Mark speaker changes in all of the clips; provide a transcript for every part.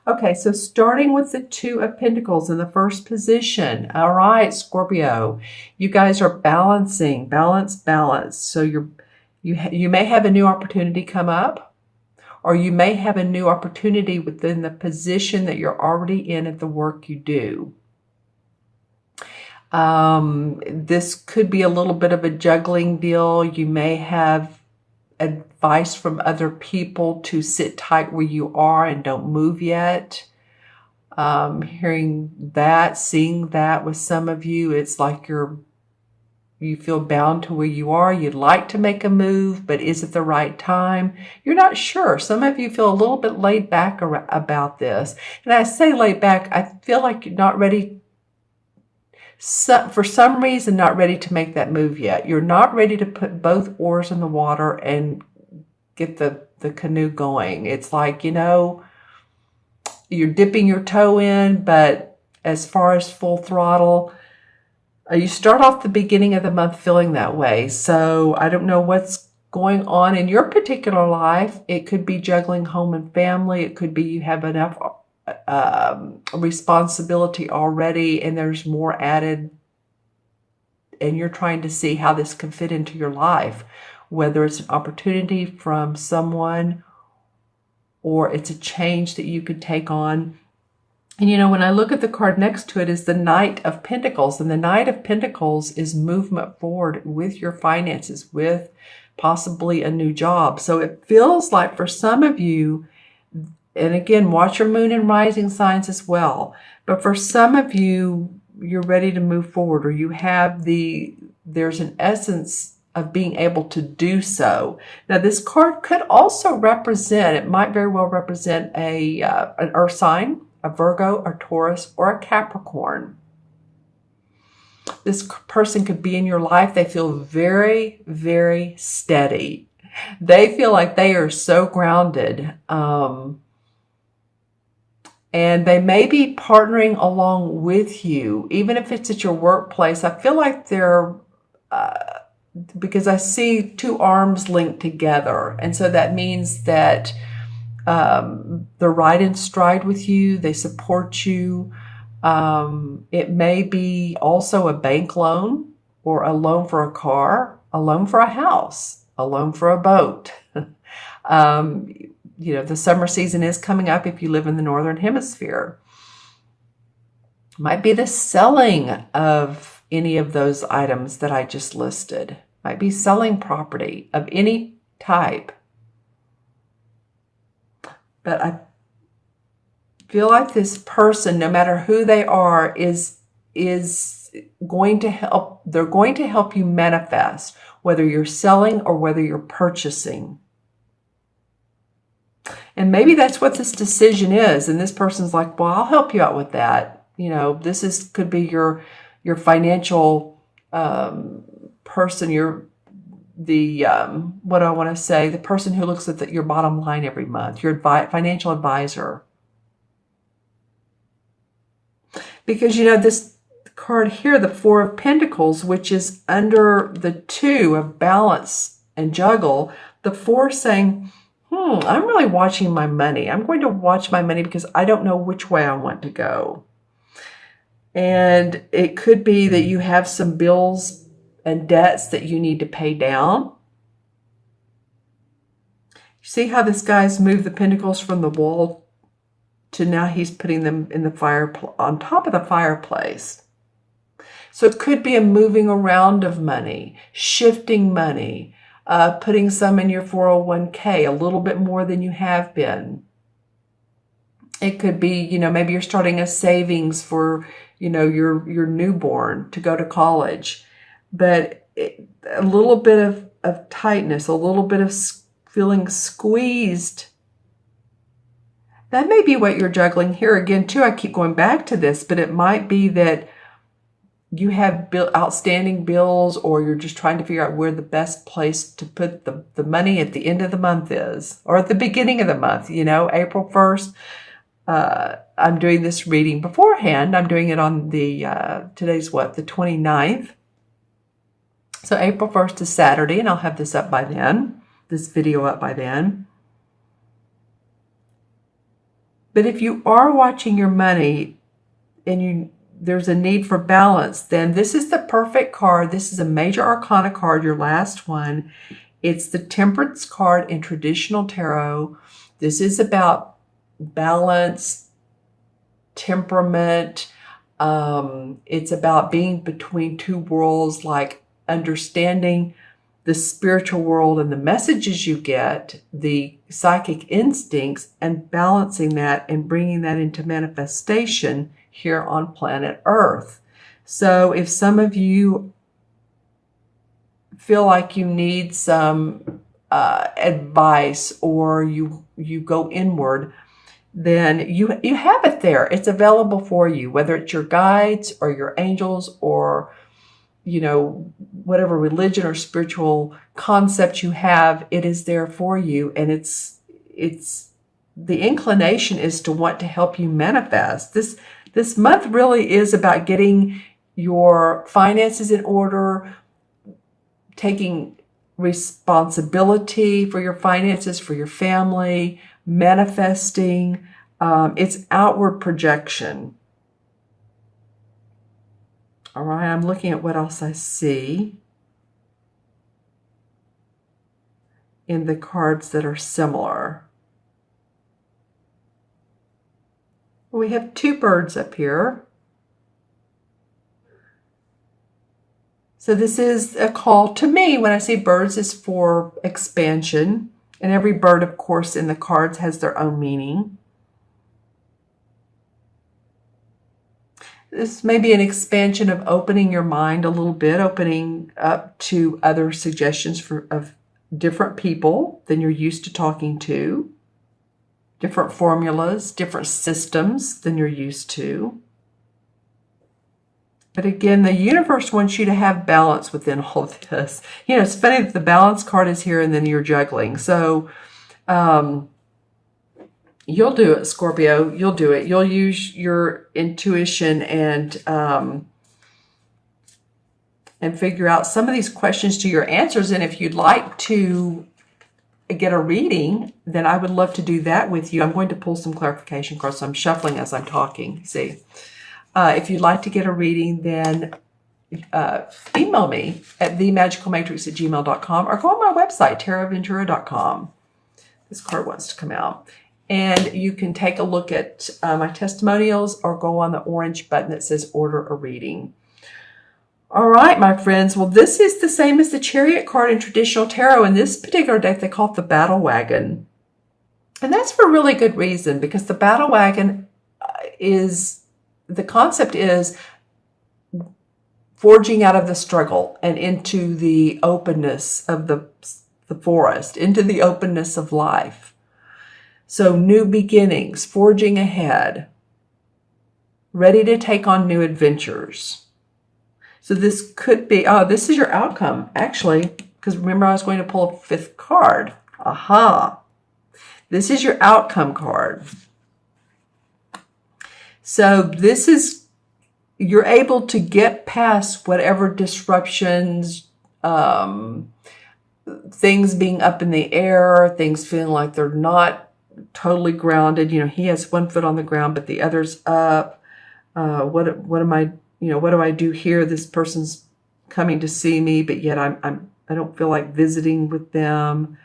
Speaker 1: Okay, so starting with the Two of Pentacles in the first position. All right, Scorpio, you guys are balancing, balance. So you may have a new opportunity come up, or you may have a new opportunity within the position that you're already in at the work you do. This could be a little bit of a juggling deal. You may have advice from other people to sit tight where you are and don't move yet. Hearing that, seeing that with some of you, it's like you feel bound to where you are. You'd like to make a move, but is it the right time? You're not sure. Some of you feel a little bit laid back about this. And I say laid back, I feel like you're not ready, for some reason, not ready to make that move yet. You're not ready to put both oars in the water and get the canoe going. It's like, you're dipping your toe in, but as far as full throttle, you start off the beginning of the month feeling that way. So I don't know what's going on in your particular life. It could be juggling home and family. It could be you have enough responsibility already and there's more added, and you're trying to see how this can fit into your life, whether it's an opportunity from someone or it's a change that you could take on. And when I look at the card next to it is the Knight of Pentacles, and the Knight of Pentacles is movement forward with your finances, with possibly a new job. So it feels like for some of you, and again, watch your moon and rising signs as well. But for some of you, you're ready to move forward, or you have there's an essence of being able to do so. Now, this card could also represent, it might very well represent an earth sign, a Virgo, a Taurus, or a Capricorn. This person could be in your life. They feel very, very steady. They feel like they are so grounded. And they may be partnering along with you, even if it's at your workplace. I feel like they're, because I see two arms linked together. And so that means that they're right in stride with you. They support you. It may be also a bank loan, or a loan for a car, a loan for a house, a loan for a boat. The summer season is coming up if you live in the Northern Hemisphere. Might be the selling of any of those items that I just listed. Might be selling property of any type. But I feel like this person, no matter who they are, is going to help. They're going to help you manifest, whether you're selling or whether you're purchasing. And maybe that's what this decision is. And this person's like, well, I'll help you out with that. This could be your financial person, what I want to say, the person who looks at your bottom line every month, your financial advisor. Because, this card here, the Four of Pentacles, which is under the Two of balance and juggle, the Four saying, I'm really watching my money. I'm going to watch my money because I don't know which way I want to go. And it could be that you have some bills and debts that you need to pay down. See how this guy's moved the pentacles from the wall to now he's putting them in the fire, on top of the fireplace. So it could be a moving around of money, shifting money, putting some in your 401k, a little bit more than you have been. It could be, maybe you're starting a savings for, your newborn to go to college. But a little bit of tightness, a little bit of feeling squeezed. That may be what you're juggling here. Again, too, I keep going back to this, but it might be that you have outstanding bills, or you're just trying to figure out where the best place to put the money at the end of the month is, or at the beginning of the month, April 1st. I'm doing this reading beforehand. I'm doing it on today's what? The 29th. So April 1st is Saturday, and I'll have this up by then, this video up by then. But if you are watching your money and there's a need for balance, then this is the perfect card. This is a major arcana card, your last one. It's the Temperance card in traditional tarot. This is about balance, temperament. It's about being between two worlds, like understanding the spiritual world and the messages you get, the psychic instincts, and balancing that and bringing that into manifestation here on planet Earth. So if some of you feel like you need some advice, or you go inward, then you have it there. It's available for you, whether it's your guides or your angels, or whatever religion or spiritual concept you have, it is there for you. And it's the inclination is to want to help you manifest. This month really is about getting your finances in order, taking responsibility for your finances, for your family, manifesting. It's outward projection. All right, I'm looking at what else I see in the cards that are similar. We have two birds up here. So this is a call to me. When I see birds, is for expansion. And every bird, of course, in the cards has their own meaning. This may be an expansion of opening your mind a little bit, opening up to other suggestions of different people than you're used to talking to, different formulas, different systems than you're used to. But again, the universe wants you to have balance within all of this. It's funny that the balance card is here and then you're juggling. So, you'll do it, Scorpio. You'll do it. You'll use your intuition and figure out some of these questions to your answers. And if you'd like to get a reading, then I would love to do that with you. I'm going to pull some clarification cards, so I'm shuffling as I'm talking. See, if you'd like to get a reading, then email me at themagicalmatrix@gmail.com, or go on my website, taraventura.com. This card wants to come out. And you can take a look at my testimonials, or go on the orange button that says order a reading. All right, my friends. Well, this is the same as the Chariot card in traditional tarot. In this particular deck, they call it the Battle Wagon. And that's for a really good reason, because the Battle Wagon the concept is forging out of the struggle and into the openness of the forest, into the openness of life. So new beginnings, forging ahead, ready to take on new adventures. So this could be, this is your outcome, actually, because remember I was going to pull a fifth card. Aha. This is your outcome card. So this is, you're able to get past whatever disruptions, things being up in the air, things feeling like they're not totally grounded. He has one foot on the ground, but the other's up. What am I, what do I do here? This person's coming to see me, but yet I don't feel like visiting with them.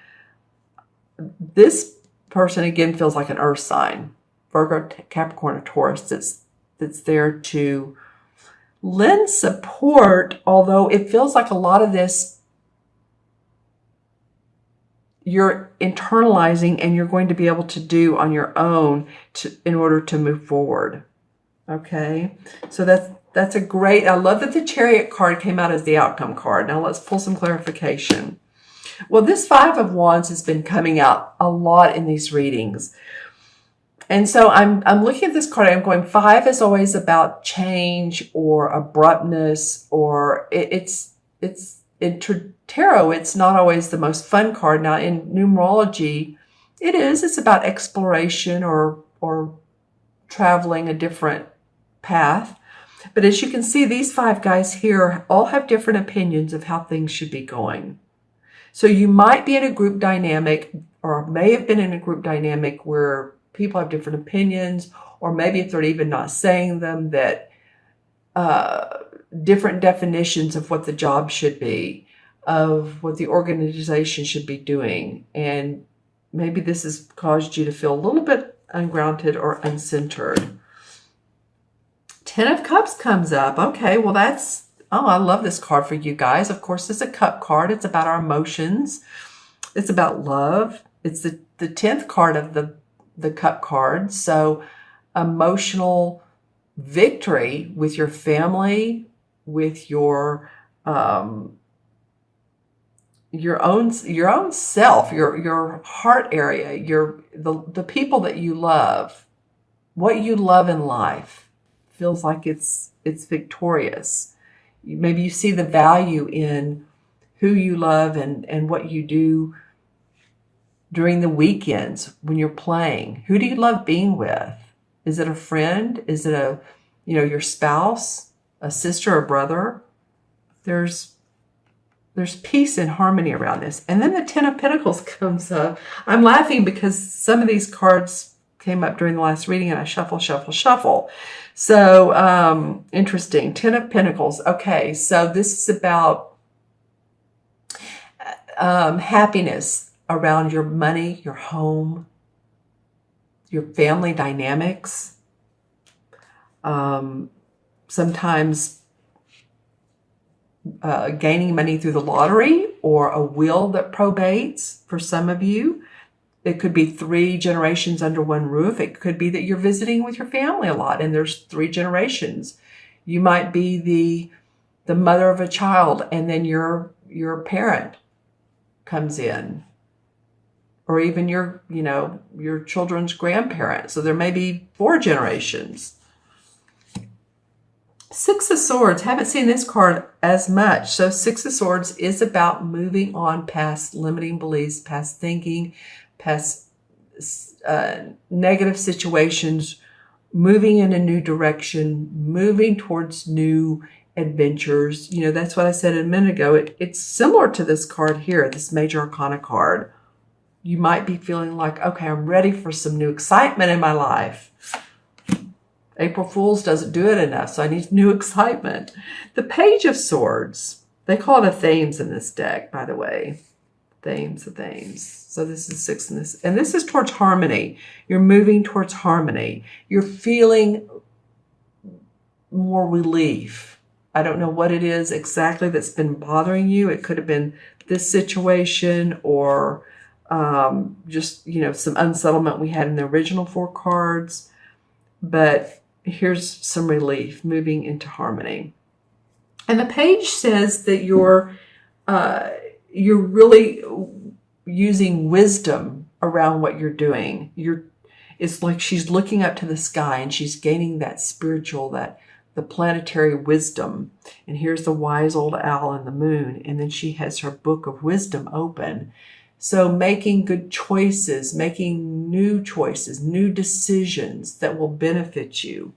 Speaker 1: This person, again, feels like an earth sign, Virgo, Capricorn, or Taurus, that's there to lend support, although it feels like a lot of this you're internalizing and you're going to be able to do on your own in order to move forward. Okay, so that's a great, I love that the Chariot card came out as the outcome card. Now let's pull some clarification. Well, this Five of Wands has been coming out a lot in these readings. And so I'm looking at this card, I'm going, 5 is always about change or abruptness, or it's in tarot, it's not always the most fun card. Now in numerology, it's about exploration or traveling a different path. But as you can see, these 5 guys here all have different opinions of how things should be going. So you might be in a group dynamic, or may have been in a group dynamic where people have different opinions, or maybe if they're even not saying them, that different definitions of what the job should be, of what the organization should be doing. And maybe this has caused you to feel a little bit ungrounded or uncentered. Ten of Cups comes up. Okay, well I love this card for you guys. Of course, it's a cup card. It's about our emotions. It's about love. It's the 10th card of the cup card. So emotional victory with your family, with your own self, your heart area, the people that you love, what you love in life feels like it's victorious. Maybe you see the value in who you love and what you do during the weekends when you're playing. Who do you love being with? Is it a friend? Is it your spouse, a sister or brother? There's peace and harmony around this. And then the Ten of Pentacles comes up. I'm laughing because some of these cards came up during the last reading and I shuffle. So interesting. Ten of Pentacles. Okay, so this is about happiness around your money, your home, your family dynamics. Sometimes gaining money through the lottery or a will that probates for some of you. It could be 3 generations under one roof. It could be that you're visiting with your family a lot and there's 3 generations. You might be the mother of a child and then your parent comes in, or even your children's grandparent. So there may be 4 generations. 6 of Swords, haven't seen this card as much. So 6 of Swords is about moving on past limiting beliefs, past thinking, past negative situations, moving in a new direction, moving towards new adventures. That's what I said a minute ago. It's similar to this card here, this Major Arcana card. You might be feeling like, okay, I'm ready for some new excitement in my life. April Fool's doesn't do it enough, so I need new excitement. The Page of Swords, they call it a Thames in this deck, by the way. Thames. So this is 6 in this. And this is towards harmony. You're moving towards harmony. You're feeling more relief. I don't know what it is exactly that's been bothering you. It could have been this situation or just, some unsettlement we had in the original 4 cards. But here's some relief, moving into harmony. And the page says that you're really using wisdom around what you're doing. It's like she's looking up to the sky and she's gaining that spiritual, the planetary wisdom. And here's the wise old owl and the moon. And then she has her book of wisdom open. So making good choices, making new choices, new decisions that will benefit you.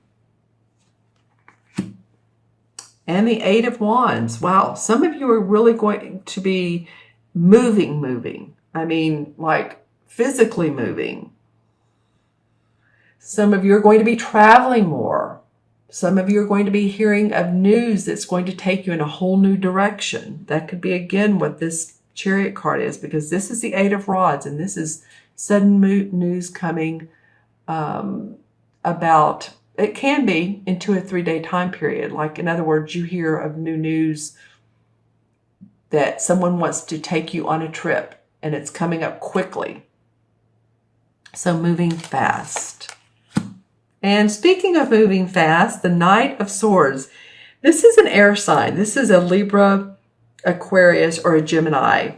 Speaker 1: And the 8 of Wands. Wow, some of you are really going to be moving. I mean, like physically moving. Some of you are going to be traveling more. Some of you are going to be hearing of news that's going to take you in a whole new direction. That could be, again, what this Chariot card is, because this is the 8 of Rods, and this is sudden news coming about, it can be into a 3-day time period. Like, in other words, you hear of new news that someone wants to take you on a trip, and it's coming up quickly. So moving fast. And speaking of moving fast, the Knight of Swords. This is an air sign. This is a Libra, Aquarius, or a Gemini.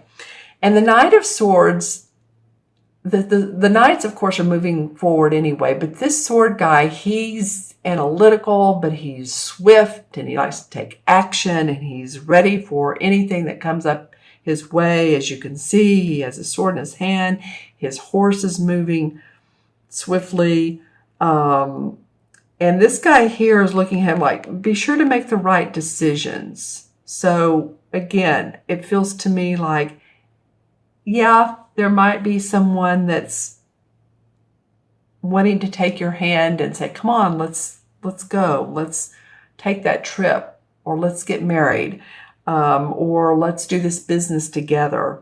Speaker 1: And the Knight of Swords, the Knights, of course, are moving forward anyway, but this sword guy, he's analytical, but he's swift, and he likes to take action, and he's ready for anything that comes up his way. As you can see, he has a sword in his hand. His horse is moving swiftly. And this guy here is looking at him like, be sure to make the right decisions. So again, it feels to me like, yeah, there might be someone that's wanting to take your hand and say, come on, let's go. Let's take that trip, or let's get married, or let's do this business together.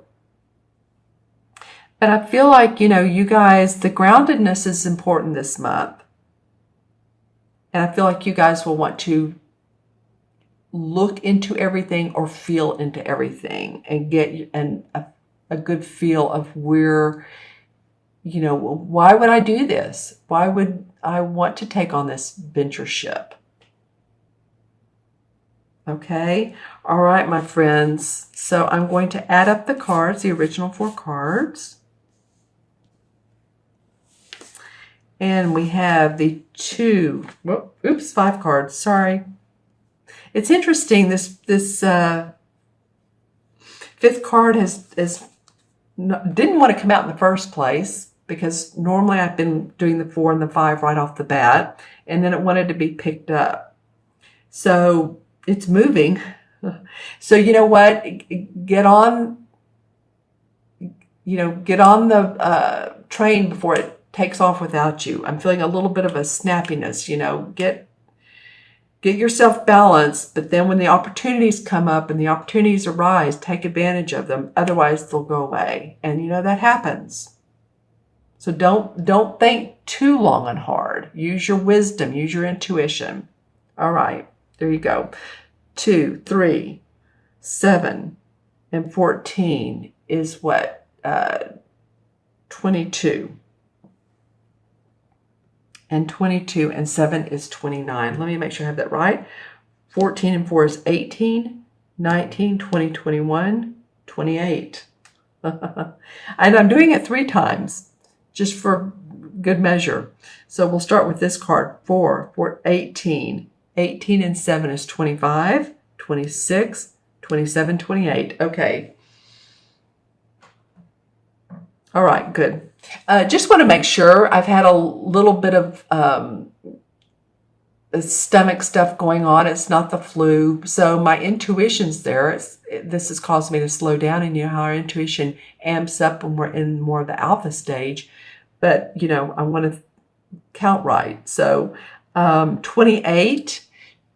Speaker 1: But I feel like, you guys, the groundedness is important this month. And I feel like you guys will want to look into everything or feel into everything and get a good feel of where, why would I do this? Why would I want to take on this ventureship? Okay. All right, my friends. So I'm going to add up the cards, the original 4 cards. And we have the 5 cards. Sorry. It's interesting. This 5th card didn't want to come out in the first place, because normally I've been doing the 4 and the 5 right off the bat, and then it wanted to be picked up. So it's moving. So you know what? Get on the train before it takes off without you. I'm feeling a little bit of a snappiness, get yourself balanced, but then when the opportunities come up and the opportunities arise, take advantage of them. Otherwise they'll go away. And that happens. So don't think too long and hard. Use your wisdom, use your intuition. All right, there you go. 2, 3, 7, and 14 is what? 22. And 22 and 7 is 29. Let me make sure I have that right. 14 and 4 is 18, 19, 20, 21, 28. And I'm doing it 3 times, just for good measure. So we'll start with this card, 4, 18. 18 and 7 is 25, 26, 27, 28. Okay. All right, good. Just want to make sure. I've had a little bit of stomach stuff going on. It's not the flu. So my intuition's there. This has caused me to slow down, and how our intuition amps up when we're in more of the alpha stage. But, I want to count right. So 28,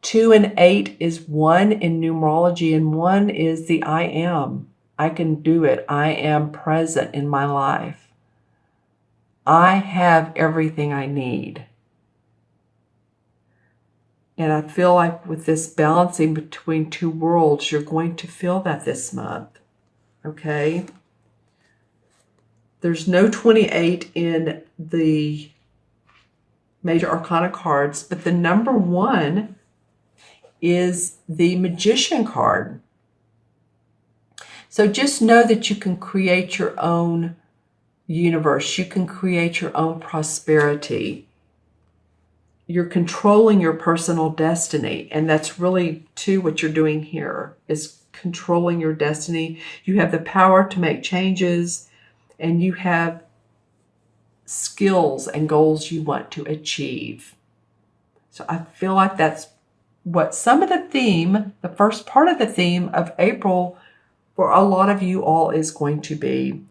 Speaker 1: 2 and 8 is 1 in numerology, and 1 is the I am. I can do it. I am present in my life. I have everything I need. And I feel like with this balancing between 2 worlds, you're going to feel that this month. Okay? There's no 28 in the major arcana cards, but the number 1 is the Magician card. So just know that you can create your own universe. You can create your own prosperity. You're controlling your personal destiny. And that's really, too, what you're doing here, is controlling your destiny. You have the power to make changes, and you have skills and goals you want to achieve. So I feel like that's what some of the theme, the first part of the theme of April, for a lot of you all is going to be.